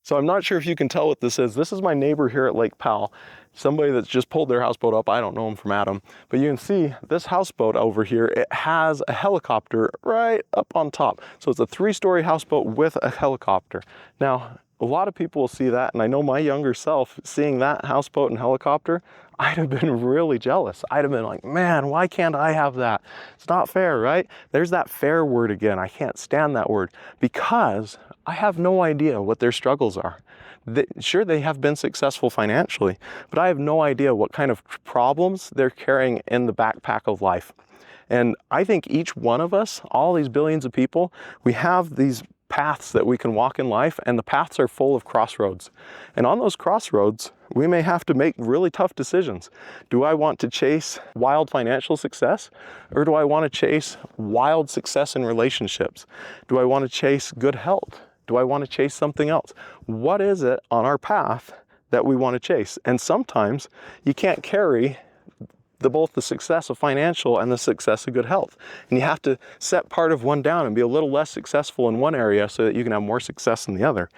So I'm not sure if you can tell what this is. This is my neighbor here at Lake Powell, somebody that's just pulled their houseboat up. I don't know him from Adam, but you can see this houseboat over here, it has a helicopter right up on top. So it's a 3-story houseboat with a helicopter. Now, a lot of people will see that, and I know my younger self, seeing that houseboat and helicopter, I'd have been really jealous. I'd have been like, man, why can't I have that? It's not fair, right? There's that fair word again. I can't stand that word because I have no idea what their struggles are. Sure, they have been successful financially, but I have no idea what kind of problems they're carrying in the backpack of life. And I think each one of us, all these billions of people, we have these paths that we can walk in life, and the paths are full of crossroads. And on those crossroads, we may have to make really tough decisions. Do I want to chase wild financial success, or do I want to chase wild success in relationships? Do I want to chase good health? Do I want to chase something else? What is it on our path that we want to chase? And sometimes you can't carry both the success of financial and the success of good health. And you have to set part of one down and be a little less successful in one area so that you can have more success in the other.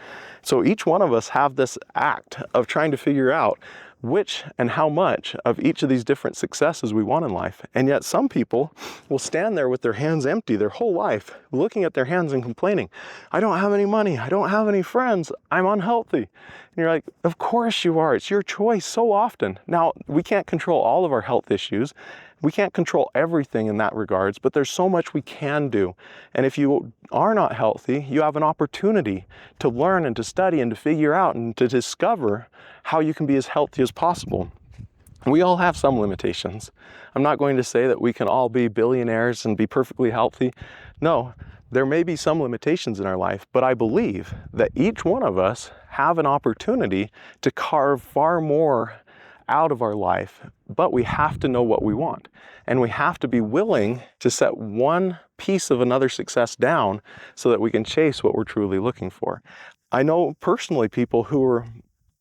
So each one of us have this act of trying to figure out which and how much of each of these different successes we want in life. And yet some people will stand there with their hands empty their whole life, looking at their hands and complaining, I don't have any money, I don't have any friends, I'm unhealthy. And you're like, of course you are, it's your choice so often. Now, we can't control all of our health issues. We can't control everything in that regards, but there's so much we can do. And if you are not healthy, you have an opportunity to learn and to study and to figure out and to discover how you can be as healthy as possible. We all have some limitations. I'm not going to say that we can all be billionaires and be perfectly healthy. No, there may be some limitations in our life, but I believe that each one of us have an opportunity to carve far more out of our life, but we have to know what we want. And we have to be willing to set one piece of another success down so that we can chase what we're truly looking for. I know personally people who are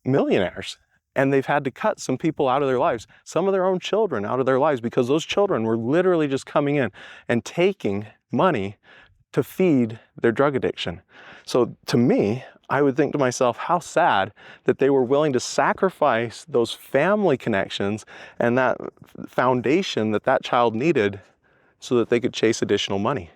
millionaires and they've had to cut some people out of their lives, some of their own children out of their lives, because those children were literally just coming in and taking money to feed their drug addiction. So to me, I would think to myself, how sad that they were willing to sacrifice those family connections and that foundation that that child needed so that they could chase additional money.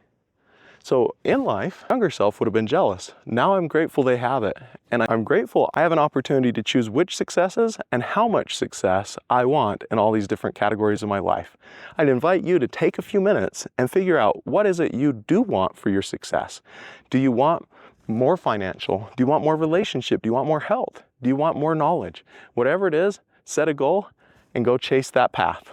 So in life, younger self would have been jealous. Now I'm grateful they have it. And I'm grateful I have an opportunity to choose which successes and how much success I want in all these different categories of my life. I'd invite you to take a few minutes and figure out what is it you do want for your success. Do you want more financial? Do you want more relationship? Do you want more health? Do you want more knowledge? Whatever it is, set a goal and go chase that path.